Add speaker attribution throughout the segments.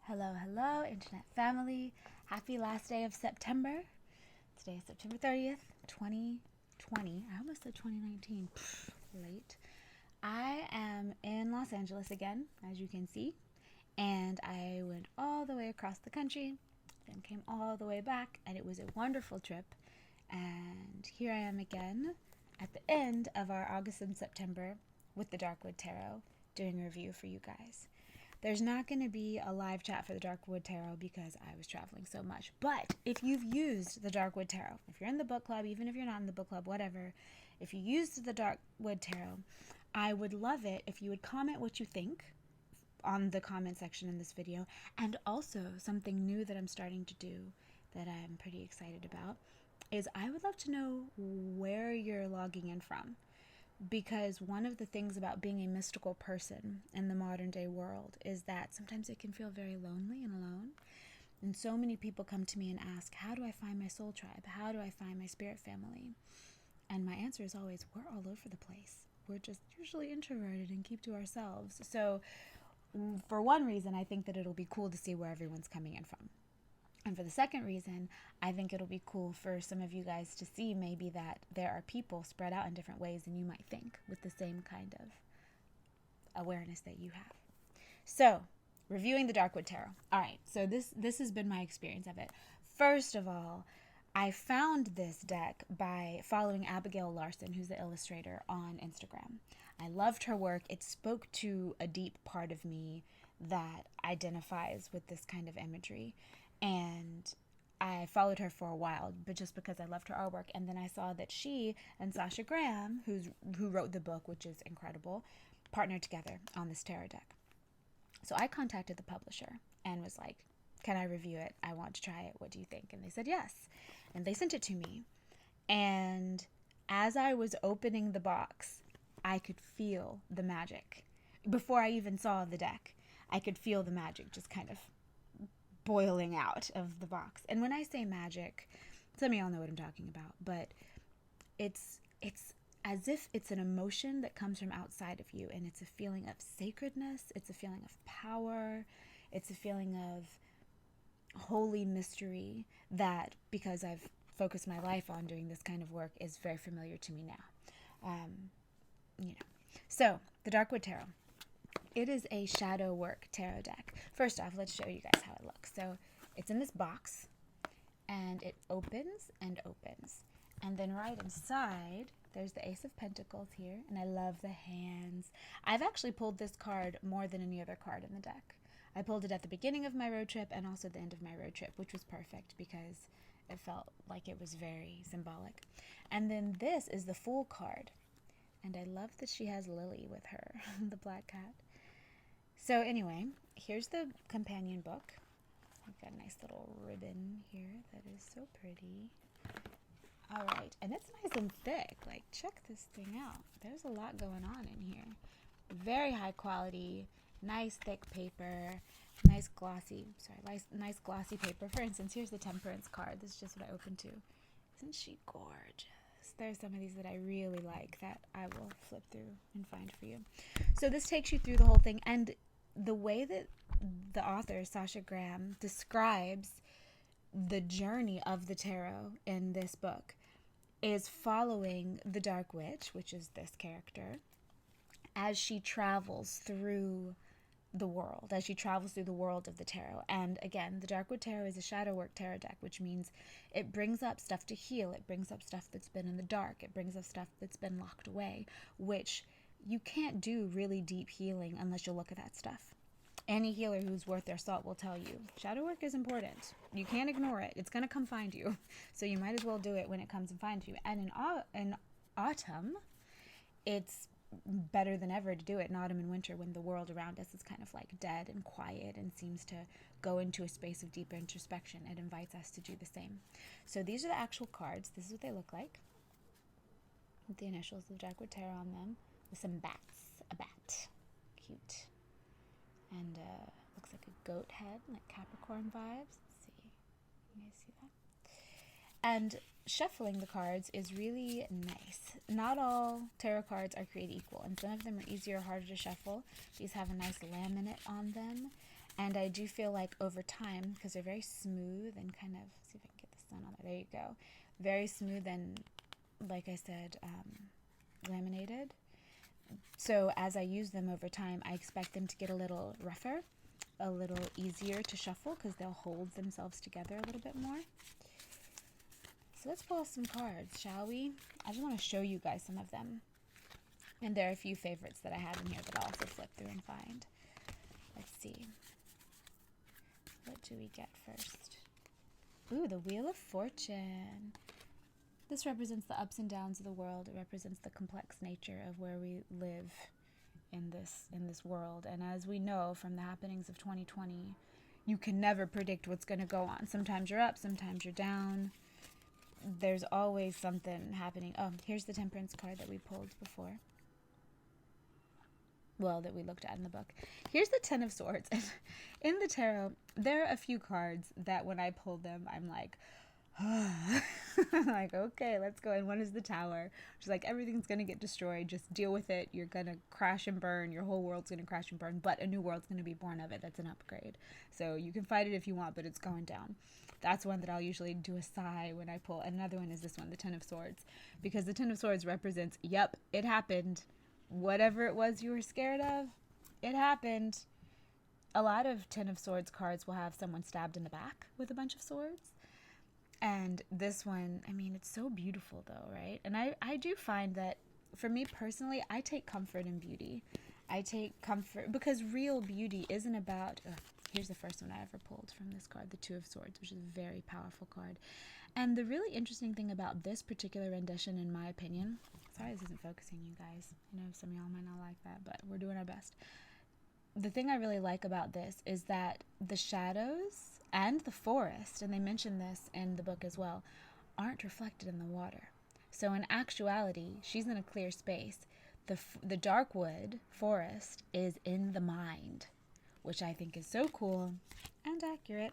Speaker 1: Hello, hello, internet family. Happy last day of September. Today is September 30th, 2020. I almost said 2019. Late. I am in Los Angeles again, as you can see, and I went all the way across the country, then came all the way back, and it was a wonderful trip. And here I am again at the end of our August and September with the Darkwood Tarot, doing a review for you guys. There's not going to be a live chat for the Darkwood Tarot because I was traveling so much. But if you've used the Darkwood Tarot, if you're in the book club, even if you're not in the book club, whatever, if you used the Darkwood Tarot, I would love it if you would comment what you think on the comment section in this video. And also, something new that I'm starting to do that I'm pretty excited about is I would love to know where you're logging in from. Because one of the things about being a mystical person in the modern day world is that sometimes it can feel very lonely and alone. And so many people come to me and ask, how do I find my soul tribe? How do I find my spirit family? And my answer is always, we're all over the place. We're just usually introverted and keep to ourselves. So for one reason, I think that it'll be cool to see where everyone's coming in from. And for the second reason, I think it'll be cool for some of you guys to see maybe that there are people spread out in different ways than you might think with the same kind of awareness that you have. So, reviewing the Darkwood Tarot. All right, so this has been my experience of it. First of all, I found this deck by following Abigail Larson, who's the illustrator, on Instagram. I loved her work. It spoke to a deep part of me that identifies with this kind of imagery. And I followed her for a while, but just because I loved her artwork. And then I saw that she and Sasha Graham, who wrote the book, which is incredible, partnered together on this tarot deck. So I contacted the publisher and was like, can I review it? I want to try it. What do you think? And they said yes. And they sent it to me. And as I was opening the box, I could feel the magic. Before I even saw the deck, I could feel the magic just kind of boiling out of the box. And when I say magic, some of y'all know what I'm talking about, but it's as if it's an emotion that comes from outside of you, and it's a feeling of sacredness, it's a feeling of power, it's a feeling of holy mystery that, because I've focused my life on doing this kind of work, is very familiar to me now. So the Darkwood Tarot. It is a shadow work tarot deck. First off, let's show you guys how it looks. So it's in this box, and it opens and opens. And then right inside, there's the Ace of Pentacles here, and I love the hands. I've actually pulled this card more than any other card in the deck. I pulled it at the beginning of my road trip and also the end of my road trip, which was perfect because it felt like it was very symbolic. And then this is the Fool card. And I love that she has Lily with her, the black cat. So anyway, here's the companion book. I've got a nice little ribbon here that is so pretty. All right, and it's nice and thick. Like, check this thing out. There's a lot going on in here. Very high quality, nice thick paper, nice glossy paper. For instance, here's the Temperance card. This is just what I opened to. Isn't she gorgeous? There's some of these that I really like that I will flip through and find for you. So this takes you through the whole thing, and the way that the author, Sasha Graham, describes the journey of the tarot in this book is following the Dark Witch, which is this character, as she travels through the world, of the tarot. And again, the Darkwood Tarot is a shadow work tarot deck, which means it brings up stuff to heal. It brings up stuff that's been in the dark. It brings up stuff that's been locked away, which you can't do really deep healing unless you look at that stuff. Any healer who's worth their salt will tell you shadow work is important. You can't ignore it. It's going to come find you. So you might as well do it when it comes and finds you. And in autumn, it's better than ever to do it in autumn and winter, when the world around us is kind of like dead and quiet and seems to go into a space of deep introspection. It invites us to do the same. So these are the actual cards. This is what they look like, with the initials of the Darkwood Tarot on them, with some bats. A bat. Cute. And looks like a goat head, like Capricorn vibes. Let's see. You guys see that? And shuffling the cards is really nice. Not all tarot cards are created equal, and some of them are easier or harder to shuffle. These have a nice laminate on them, And I do feel like over time, because they're very smooth and kind of, see if I can get the sun on there. There you go. Very smooth and, like I said, laminated. So as I use them over time, I expect them to get a little rougher, a little easier to shuffle, because they'll hold themselves together a little bit more. So let's pull some cards, shall we? I just want to show you guys some of them. And there are a few favorites that I have in here that I'll also flip through and find. Let's see. What do we get first? Ooh, the Wheel of Fortune. This represents the ups and downs of the world. It represents the complex nature of where we live in this world. And as we know from the happenings of 2020, you can never predict what's going to go on. Sometimes you're up, sometimes you're down. There's always something happening. Oh, here's the Temperance card that we pulled before. Well, that we looked at in the book. Here's the Ten of Swords. In the tarot, there are a few cards that when I pull them, I'm like, I'm like, okay, let's go. And one is the Tower, which is like, everything's going to get destroyed. Just deal with it. You're going to crash and burn. Your whole world's going to crash and burn, but a new world's going to be born of it. That's an upgrade. So you can fight it if you want, but it's going down. That's one that I'll usually do a sigh when I pull. Another one is this one, the Ten of Swords, because the Ten of Swords represents, yep, it happened. Whatever it was you were scared of, it happened. A lot of Ten of Swords cards will have someone stabbed in the back with a bunch of swords. And this one, I mean, it's so beautiful though, right? And I do find that, for me personally, I take comfort in beauty. I take comfort, because real beauty isn't about, here's the first one I ever pulled from this card, the Two of Swords, which is a very powerful card. And the really interesting thing about this particular rendition, in my opinion, sorry this isn't focusing, you guys. I know some of y'all might not like that, but we're doing our best. The thing I really like about this is that the shadows and the forest, and they mention this in the book as well, aren't reflected in the water. So in actuality, she's in a clear space. The dark wood forest is in the mind, which I think is so cool and accurate.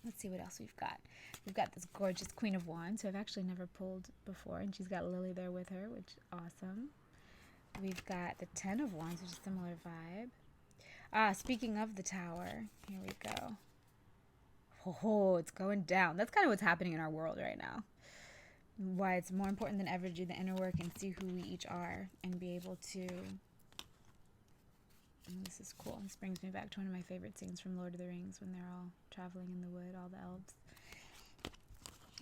Speaker 1: Let's see what else we've got. We've got this gorgeous Queen of Wands, who I've actually never pulled before, and she's got Lily there with her, which is awesome. We've got the Ten of Wands, which is a similar vibe. Speaking of the Tower, here we go. Oh, it's going down. That's kind of what's happening in our world right now. Why it's more important than ever to do the inner work and see who we each are and be able to... And this is cool. This brings me back to one of my favorite scenes from Lord of the Rings when they're all traveling in the wood, all the elves.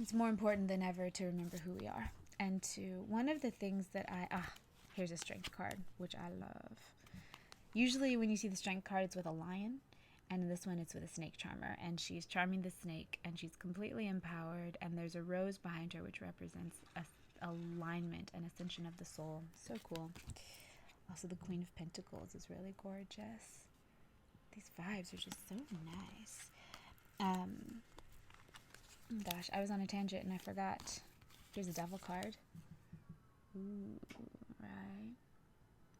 Speaker 1: It's more important than ever to remember who we are. And to... One of the things that here's a Strength card, which I love. Usually when you see the Strength card, it's with a lion. And in this one, it's with a snake charmer. And she's charming the snake, and she's completely empowered. And there's a rose behind her, which represents alignment and ascension of the soul. So cool. Also, the Queen of Pentacles is really gorgeous. These vibes are just so nice. Gosh, I was on a tangent and I forgot. Here's a Devil card. Ooh, right.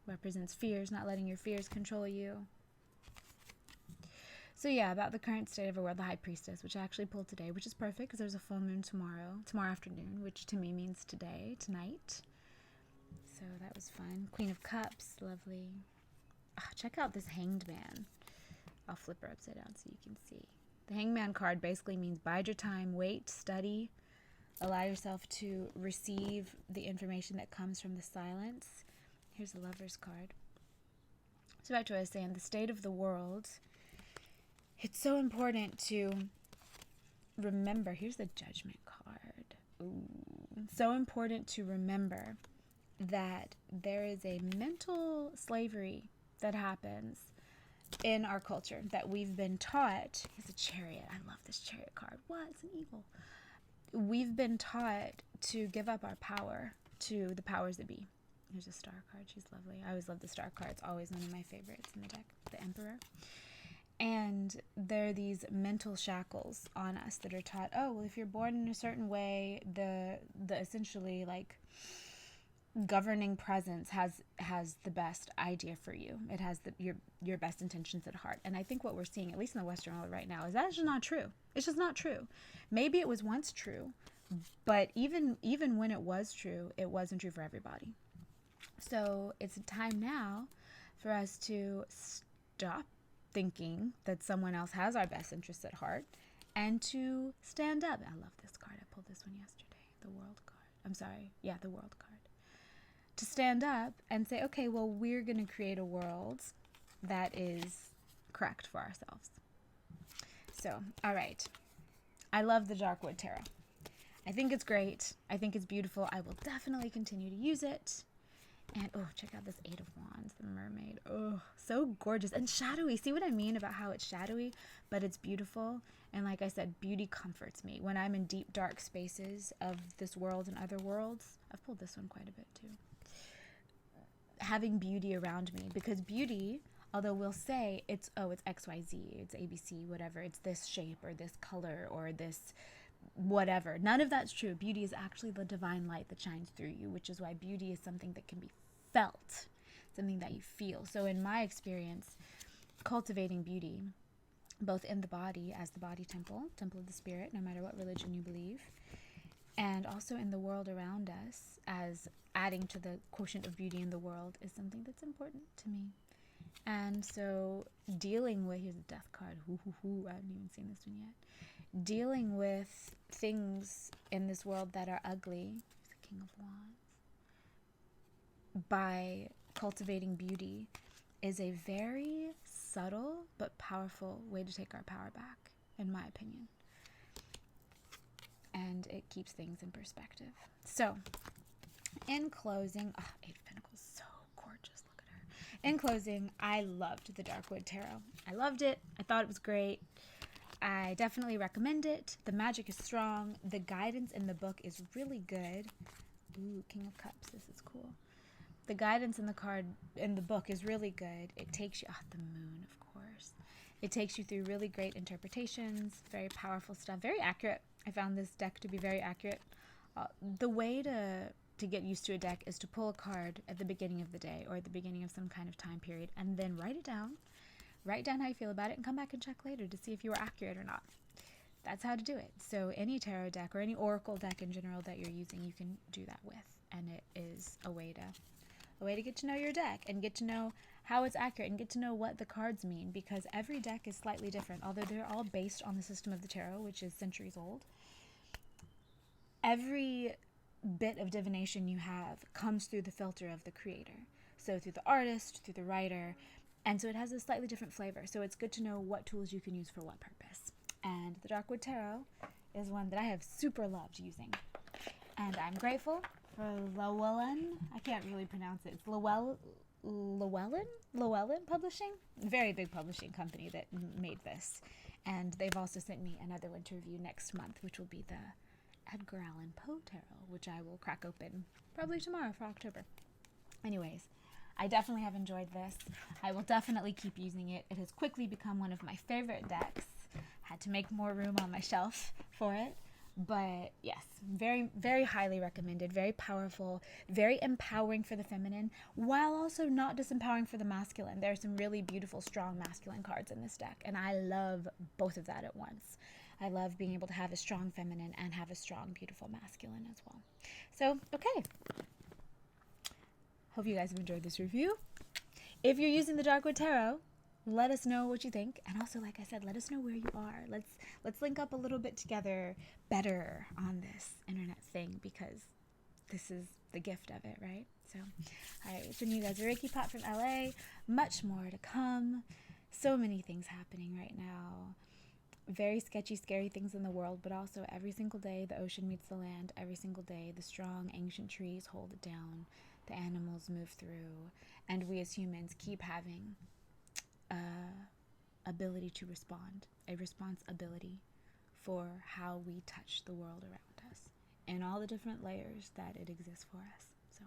Speaker 1: Represents fears, not letting your fears control you. So yeah, about the current state of our world, the High Priestess, which I actually pulled today, which is perfect because there's a full moon tomorrow afternoon, which to me means tonight. So that was fun. Queen of Cups, lovely. Check out this Hanged Man. I'll flip her upside down so you can see. The Hanged Man card basically means bide your time, wait, study, allow yourself to receive the information that comes from the silence. Here's the Lover's card. So back to what I was saying, the state of the world. It's so important to remember. Here's the Judgment card. Ooh. So important to remember that there is a mental slavery that happens in our culture that we've been taught. Here's a Chariot. I love this Chariot card. What? It's an eagle. We've been taught to give up our power to the powers that be. Here's a Star card. She's lovely. I always love the Star card. It's always one of my favorites in the deck. The Emperor. And there are these mental shackles on us that are taught, oh, well, if you're born in a certain way, the essentially like governing presence has the best idea for you. It has your best intentions at heart. And I think what we're seeing, at least in the Western world right now, is that's just not true. It's just not true. Maybe it was once true, but even when it was true, it wasn't true for everybody. So it's time now for us to stop thinking that someone else has our best interests at heart, and to stand up. I love this card. I pulled this one yesterday. The World card. I'm sorry. Yeah, the World card. To stand up and say, okay, well, we're going to create a world that is correct for ourselves. So, all right. I love the Darkwood Tarot. I think it's great. I think it's beautiful. I will definitely continue to use it. And, oh, check out this Eight of Wands, the mermaid. Oh, so gorgeous. And shadowy. See what I mean about how it's shadowy, but it's beautiful. And like I said, beauty comforts me. When I'm in deep, dark spaces of this world and other worlds, I've pulled this one quite a bit too. Having beauty around me, because beauty, although we'll say it's XYZ, it's ABC, whatever, it's this shape or this color or this whatever. None of that's true. Beauty is actually the divine light that shines through you, which is why beauty is something that can be felt, something that you feel. So in my experience, cultivating beauty, both in the body as the body temple of the spirit, no matter what religion you believe, and also in the world around us as adding to the quotient of beauty in the world, is something that's important to me. And so dealing with, here's a death card, I haven't even seen this one yet, dealing with things in this world that are ugly, the King of Wands, by cultivating beauty is a very subtle but powerful way to take our power back, in my opinion. And it keeps things in perspective. So, in closing, Eight of Pentacles, so gorgeous, look at her. In closing, I loved the Darkwood Tarot. I loved it. I thought it was great. I definitely recommend it. The magic is strong. The guidance in the book is really good. Ooh, King of Cups, this is cool. The guidance in the card, in the book, is really good. It takes you, the moon, of course. It takes you through really great interpretations, very powerful stuff, very accurate. I found this deck to be very accurate. The way to get used to a deck is to pull a card at the beginning of the day or at the beginning of some kind of time period and then write it down. Write down how you feel about it and come back and check later to see if you were accurate or not. That's how to do it. So any tarot deck or any oracle deck in general that you're using, you can do that with. And it is a way to get to know your deck and get to know how it's accurate and get to know what the cards mean, because every deck is slightly different. Although they're all based on the system of the tarot, which is centuries old, every bit of divination you have comes through the filter of the creator. So through the artist, through the writer, and so it has a slightly different flavor. So it's good to know what tools you can use for what purpose. And the Darkwood Tarot is one that I have super loved using. And I'm grateful for Llewellyn. I can't really pronounce it. It's Llewellyn Publishing. Very big publishing company that made this. And they've also sent me another one to review next month, which will be the Edgar Allan Poe Tarot, which I will crack open probably tomorrow for October. Anyways, I definitely have enjoyed this. I will definitely keep using it. It has quickly become one of my favorite decks. Had to make more room on my shelf for it. But yes, very, very highly recommended, very powerful, very empowering for the feminine, while also not disempowering for the masculine. There are some really beautiful, strong masculine cards in this deck, and I love both of that at once. I love being able to have a strong feminine and have a strong, beautiful masculine as well. So, okay. Hope you guys have enjoyed this review. If you're using the Darkwood Tarot, let us know what you think, and also, like I said, let us know where you are. Let's link up a little bit together better on this internet thing, because this is the gift of it, right? So, all right, sending you guys a Reiki pot from LA. Much more to come. So many things happening right now. Very sketchy, scary things in the world, but also every single day the ocean meets the land. Every single day the strong, ancient trees hold it down. The animals move through, and we as humans keep having ability to respond, a responsibility for how we touch the world around us and all the different layers that it exists for us. So,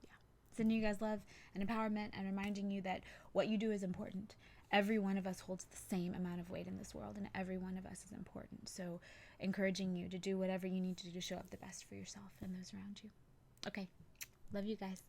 Speaker 1: yeah. Sending you guys love and empowerment and reminding you that what you do is important. Every one of us holds the same amount of weight in this world, and every one of us is important. So, encouraging you to do whatever you need to do to show up the best for yourself and those around you. Okay. Love you guys.